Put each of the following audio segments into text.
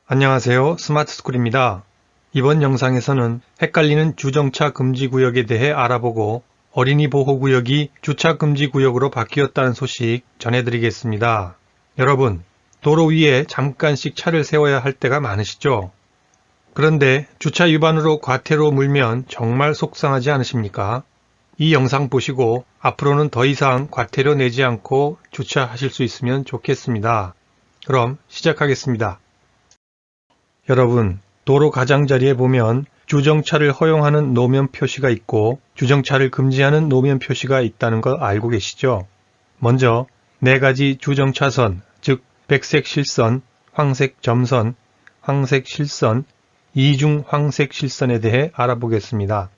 안녕하세요. 스마트스쿨입니다. 이번 영상에서는 헷갈리는 주정차 금지구역에 대해 알아보고 어린이 보호구역이 주차 금지구역으로 바뀌었다는 소식 전해드리겠습니다. 여러분, 도로 위에 잠깐씩 차를 세워야 할 때가 많으시죠? 그런데 주차 위반으로 과태료 물면 정말 속상하지 않으십니까? 이 영상 보시고 앞으로는 더 이상 과태료 내지 않고 주차하실 수 있으면 좋겠습니다. 그럼 시작하겠습니다. 여러분, 도로 가장자리에 보면 주정차를 허용하는 노면 표시가 있고 주정차를 금지하는 노면 표시가 있다는 거 알고 계시죠? 먼저 4가지 주정차선, 즉 백색 실선, 황색 점선, 황색 실선, 이중 황색 실선에 대해 알아보겠습니다.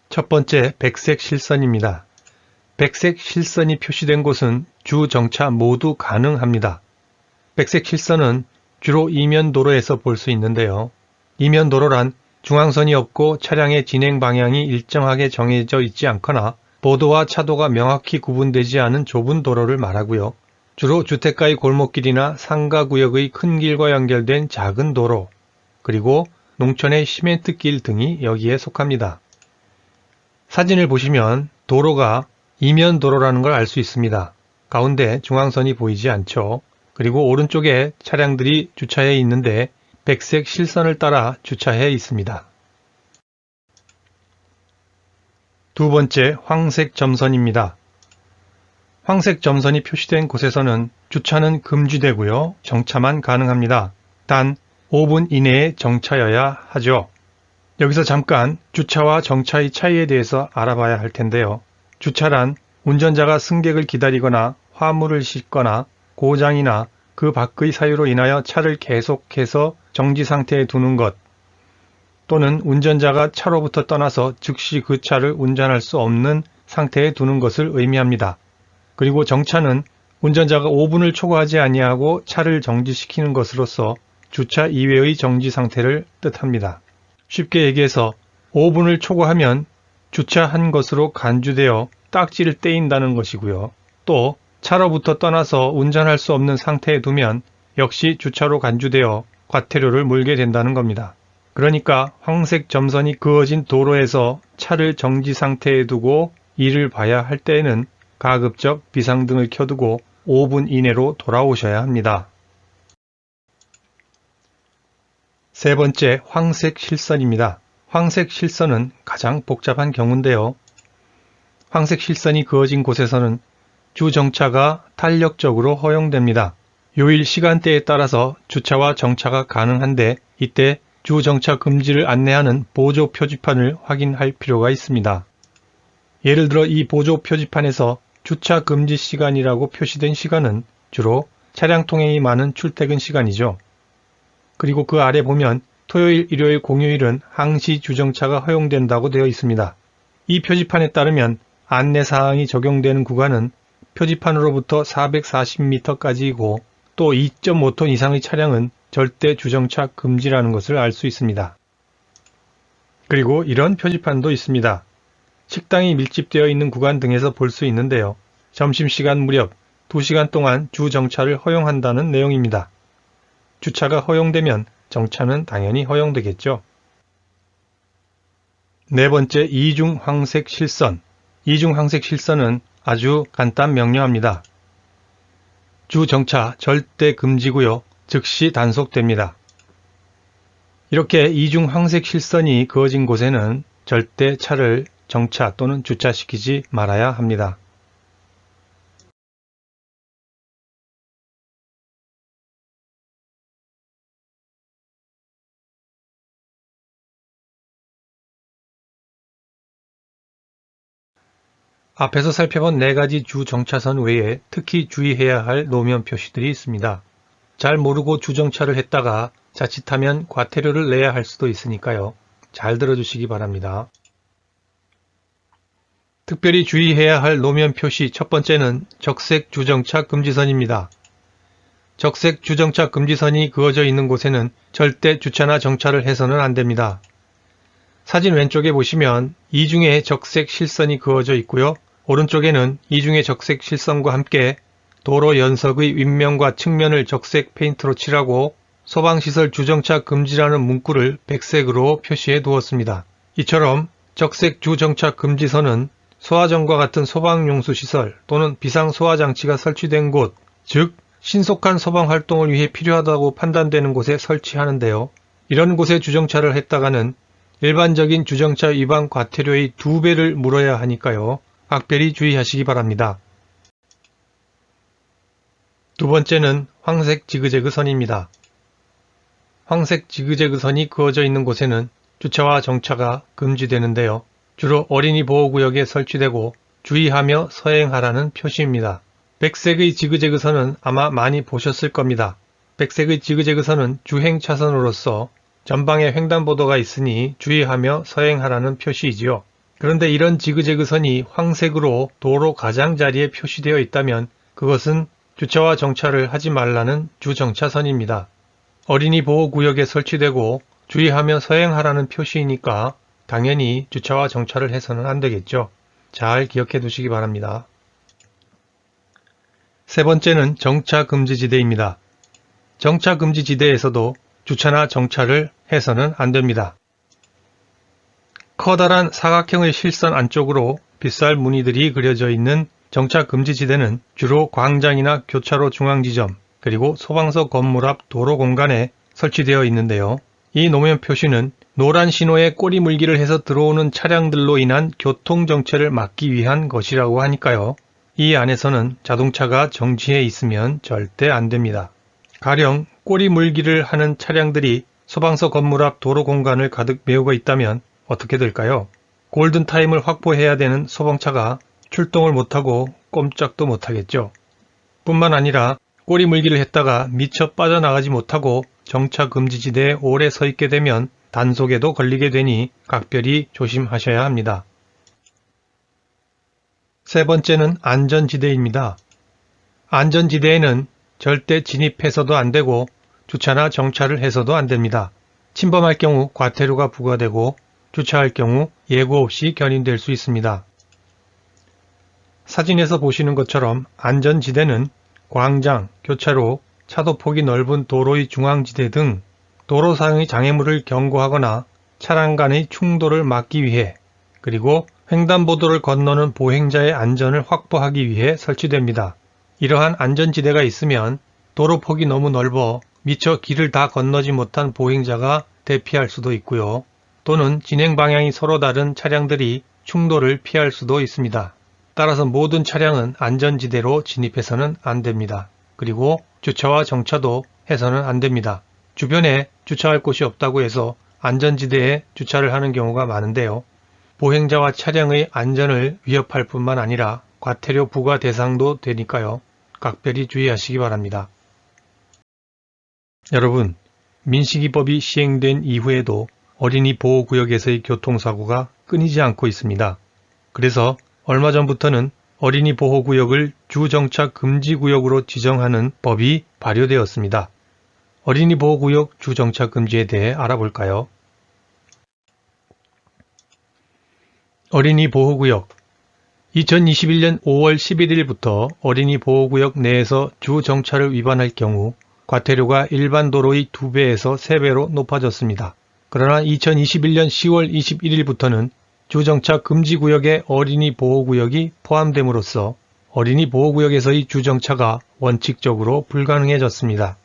첫 번째, 백색 실선입니다. 백색 실선이 표시된 곳은 주정차 모두 가능합니다. 백색 실선은 주로 이면도로에서 볼 수 있는데요. 이면도로란 중앙선이 없고 차량의 진행 방향이 일정하게 정해져 있지 않거나 보도와 차도가 명확히 구분되지 않은 좁은 도로를 말하고요. 주로 주택가의 골목길이나 상가구역의 큰 길과 연결된 작은 도로, 그리고 농촌의 시멘트길 등이 여기에 속합니다. 사진을 보시면 도로가 이면도로라는 걸 알 수 있습니다. 가운데 중앙선이 보이지 않죠. 그리고 오른쪽에 차량들이 주차해 있는데 백색 실선을 따라 주차해 있습니다. 두 번째, 황색 점선입니다. 황색 점선이 표시된 곳에서는 주차는 금지되고요. 정차만 가능합니다. 단 5분 이내에 정차여야 하죠. 여기서 잠깐 주차와 정차의 차이에 대해서 알아봐야 할 텐데요. 주차란 운전자가 승객을 기다리거나 화물을 싣거나 고장이나 그 밖의 사유로 인하여 차를 계속해서 정지 상태에 두는 것, 또는 운전자가 차로부터 떠나서 즉시 그 차를 운전할 수 없는 상태에 두는 것을 의미합니다. 그리고 정차는 운전자가 5분을 초과하지 아니하고 차를 정지시키는 것으로서 주차 이외의 정지 상태를 뜻합니다. 쉽게 얘기해서 5분을 초과하면 주차한 것으로 간주되어 딱지를 떼인다는 것이고요. 또 차로부터 떠나서 운전할 수 없는 상태에 두면 역시 주차로 간주되어 과태료를 물게 된다는 겁니다. 그러니까 황색 점선이 그어진 도로에서 차를 정지 상태에 두고 일을 봐야 할 때에는 가급적 비상등을 켜두고 5분 이내로 돌아오셔야 합니다. 세 번째, 황색 실선입니다. 황색 실선은 가장 복잡한 경우인데요. 황색 실선이 그어진 곳에서는 주정차가 탄력적으로 허용됩니다. 요일 시간대에 따라서 주차와 정차가 가능한데 이때 주정차 금지를 안내하는 보조 표지판을 확인할 필요가 있습니다. 예를 들어 이 보조 표지판에서 주차 금지 시간이라고 표시된 시간은 주로 차량 통행이 많은 출퇴근 시간이죠. 그리고 그 아래 보면 토요일, 일요일, 공휴일은 항시 주정차가 허용된다고 되어 있습니다. 이 표지판에 따르면 안내사항이 적용되는 구간은 표지판으로부터 440m까지이고 또 2.5톤 이상의 차량은 절대 주정차 금지라는 것을 알 수 있습니다. 그리고 이런 표지판도 있습니다. 식당이 밀집되어 있는 구간 등에서 볼 수 있는데요. 점심시간 무렵 2시간 동안 주정차를 허용한다는 내용입니다. 주차가 허용되면 정차는 당연히 허용되겠죠. 네 번째, 이중 황색 실선. 이중 황색 실선은 아주 간단 명료합니다. 주정차 절대 금지고요. 즉시 단속됩니다. 이렇게 이중 황색 실선이 그어진 곳에는 절대 차를 정차 또는 주차시키지 말아야 합니다. 앞에서 살펴본 4가지 주정차선 외에 특히 주의해야 할 노면 표시들이 있습니다. 잘 모르고 주정차를 했다가 자칫하면 과태료를 내야 할 수도 있으니까요. 잘 들어주시기 바랍니다. 특별히 주의해야 할 노면 표시 첫 번째는 적색 주정차 금지선입니다. 적색 주정차 금지선이 그어져 있는 곳에는 절대 주차나 정차를 해서는 안 됩니다. 사진 왼쪽에 보시면 이중에 적색 실선이 그어져 있고요. 오른쪽에는 이중의 적색 실선과 함께 도로 연석의 윗면과 측면을 적색 페인트로 칠하고 소방시설 주정차 금지라는 문구를 백색으로 표시해 두었습니다. 이처럼 적색 주정차 금지선은 소화전과 같은 소방용수시설 또는 비상소화장치가 설치된 곳, 즉 신속한 소방활동을 위해 필요하다고 판단되는 곳에 설치하는데요. 이런 곳에 주정차를 했다가는 일반적인 주정차 위반 과태료의 2배를 물어야 하니까요. 각별히 주의하시기 바랍니다. 두 번째는 황색 지그재그 선입니다. 황색 지그재그 선이 그어져 있는 곳에는 주차와 정차가 금지되는데요. 주로 어린이 보호구역에 설치되고 주의하며 서행하라는 표시입니다. 백색의 지그재그 선은 아마 많이 보셨을 겁니다. 백색의 지그재그 선은 주행 차선으로서 전방에 횡단보도가 있으니 주의하며 서행하라는 표시이지요. 그런데 이런 지그재그 선이 황색으로 도로 가장자리에 표시되어 있다면 그것은 주차와 정차를 하지 말라는 주정차선입니다. 어린이 보호구역에 설치되고 주의하며 서행하라는 표시이니까 당연히 주차와 정차를 해서는 안 되겠죠. 잘 기억해 두시기 바랍니다. 세 번째는 정차금지지대입니다. 정차금지지대에서도 주차나 정차를 해서는 안 됩니다. 커다란 사각형의 실선 안쪽으로 빗살 무늬들이 그려져 있는 정차금지지대는 주로 광장이나 교차로 중앙지점 그리고 소방서 건물 앞 도로 공간에 설치되어 있는데요. 이 노면 표시는 노란 신호에 꼬리 물기를 해서 들어오는 차량들로 인한 교통정체를 막기 위한 것이라고 하니까요. 이 안에서는 자동차가 정지해 있으면 절대 안 됩니다. 가령 꼬리 물기를 하는 차량들이 소방서 건물 앞 도로 공간을 가득 메우고 있다면 어떻게 될까요? 골든타임을 확보해야 되는 소방차가 출동을 못하고 꼼짝도 못하겠죠. 뿐만 아니라 꼬리 물기를 했다가 미처 빠져나가지 못하고 정차금지지대에 오래 서 있게 되면 단속에도 걸리게 되니 각별히 조심하셔야 합니다. 세 번째는 안전지대입니다. 안전지대에는 절대 진입해서도 안 되고 주차나 정차를 해서도 안 됩니다. 침범할 경우 과태료가 부과되고 주차할 경우 예고 없이 견인될 수 있습니다. 사진에서 보시는 것처럼 안전지대는 광장, 교차로, 차도폭이 넓은 도로의 중앙지대 등 도로상의 장애물을 경고하거나 차량 간의 충돌을 막기 위해 그리고 횡단보도를 건너는 보행자의 안전을 확보하기 위해 설치됩니다. 이러한 안전지대가 있으면 도로폭이 너무 넓어 미처 길을 다 건너지 못한 보행자가 대피할 수도 있고요. 또는 진행 방향이 서로 다른 차량들이 충돌을 피할 수도 있습니다. 따라서 모든 차량은 안전지대로 진입해서는 안 됩니다. 그리고 주차와 정차도 해서는 안 됩니다. 주변에 주차할 곳이 없다고 해서 안전지대에 주차를 하는 경우가 많은데요. 보행자와 차량의 안전을 위협할 뿐만 아니라 과태료 부과 대상도 되니까요. 각별히 주의하시기 바랍니다. 여러분, 민식이법이 시행된 이후에도 어린이 보호구역에서의 교통사고가 끊이지 않고 있습니다. 그래서 얼마 전부터는 어린이 보호구역을 주정차 금지구역으로 지정하는 법이 발효되었습니다. 어린이 보호구역 주정차 금지에 대해 알아볼까요? 어린이 보호구역 2021년 5월 11일부터 어린이 보호구역 내에서 주정차를 위반할 경우 과태료가 일반 도로의 2배에서 3배로 높아졌습니다. 그러나 2021년 10월 21일부터는 주정차 금지구역에 어린이 보호구역이 포함됨으로써 어린이 보호구역에서의 주정차가 원칙적으로 불가능해졌습니다.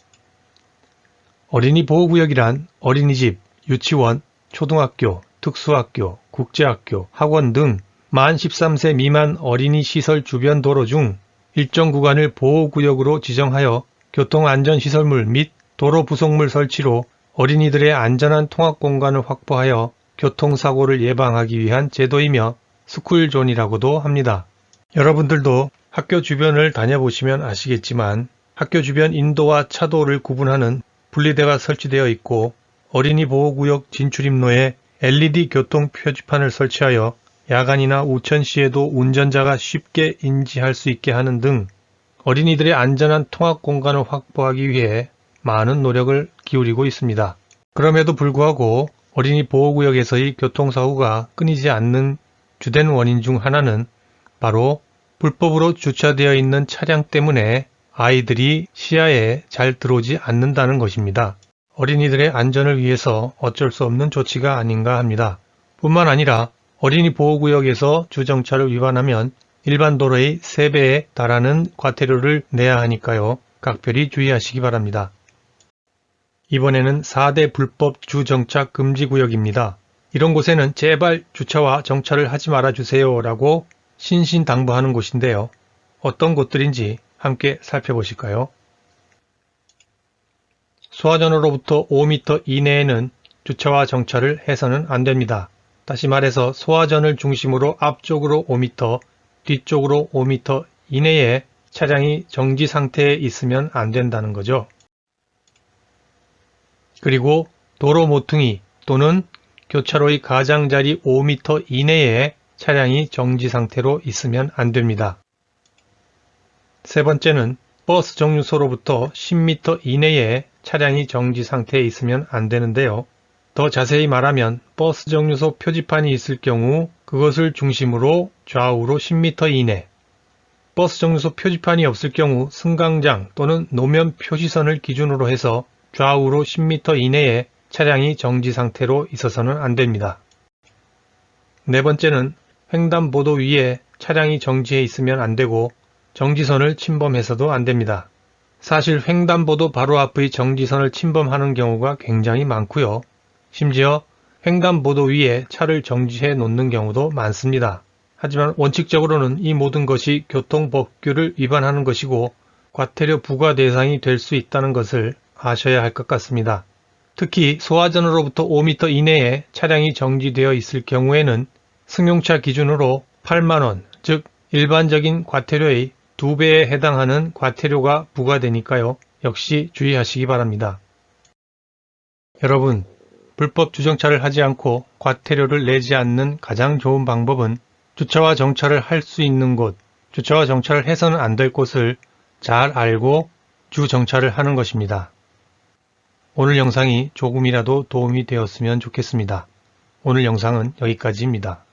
어린이 보호구역이란 어린이집, 유치원, 초등학교, 특수학교, 국제학교, 학원 등 만 13세 미만 어린이 시설 주변 도로 중 일정 구간을 보호구역으로 지정하여 교통안전시설물 및 도로 부속물 설치로 어린이들의 안전한 통학공간을 확보하여 교통사고를 예방하기 위한 제도이며 스쿨존이라고도 합니다. 여러분들도 학교 주변을 다녀보시면 아시겠지만 학교 주변 인도와 차도를 구분하는 분리대가 설치되어 있고 어린이 보호구역 진출입로에 LED 교통 표지판을 설치하여 야간이나 우천 시에도 운전자가 쉽게 인지할 수 있게 하는 등 어린이들의 안전한 통학 공간을 확보하기 위해 많은 노력을 기울이고 있습니다. 그럼에도 불구하고 어린이 보호구역에서의 교통사고가 끊이지 않는 주된 원인 중 하나는 바로 불법으로 주차되어 있는 차량 때문에 아이들이 시야에 잘 들어오지 않는다는 것입니다. 어린이들의 안전을 위해서 어쩔 수 없는 조치가 아닌가 합니다. 뿐만 아니라 어린이 보호구역에서 주정차를 위반하면 일반 도로의 3배에 달하는 과태료를 내야 하니까요. 각별히 주의하시기 바랍니다. 이번에는 4대 불법 주정차 금지구역입니다. 이런 곳에는 제발 주차와 정차를 하지 말아주세요 라고 신신당부하는 곳인데요. 어떤 곳들인지 함께 살펴보실까요? 소화전으로부터 5m 이내에는 주차와 정차를 해서는 안 됩니다. 다시 말해서 소화전을 중심으로 앞쪽으로 5m, 뒤쪽으로 5m 이내에 차량이 정지 상태에 있으면 안 된다는 거죠. 그리고 도로 모퉁이 또는 교차로의 가장자리 5m 이내에 차량이 정지 상태로 있으면 안 됩니다. 세 번째는 버스 정류소로부터 10m 이내에 차량이 정지 상태에 있으면 안 되는데요. 더 자세히 말하면 버스 정류소 표지판이 있을 경우 그것을 중심으로 좌우로 10m 이내, 버스 정류소 표지판이 없을 경우 승강장 또는 노면 표시선을 기준으로 해서 좌우로 10m 이내에 차량이 정지 상태로 있어서는 안 됩니다. 네 번째는 횡단보도 위에 차량이 정지해 있으면 안 되고 정지선을 침범해서도 안 됩니다. 사실 횡단보도 바로 앞의 정지선을 침범하는 경우가 굉장히 많고요. 심지어 횡단보도 위에 차를 정지해 놓는 경우도 많습니다. 하지만 원칙적으로는 이 모든 것이 교통법규를 위반하는 것이고 과태료 부과 대상이 될 수 있다는 것을 아셔야 할 것 같습니다. 특히 소화전으로부터 5m 이내에 차량이 정지되어 있을 경우에는 승용차 기준으로 8만원, 즉 일반적인 과태료의 2배에 해당하는 과태료가 부과되니까요. 역시 주의하시기 바랍니다. 여러분, 불법 주정차를 하지 않고 과태료를 내지 않는 가장 좋은 방법은 주차와 정차를 할 수 있는 곳, 주차와 정차를 해서는 안 될 곳을 잘 알고 주정차를 하는 것입니다. 오늘 영상이 조금이라도 도움이 되었으면 좋겠습니다. 오늘 영상은 여기까지입니다.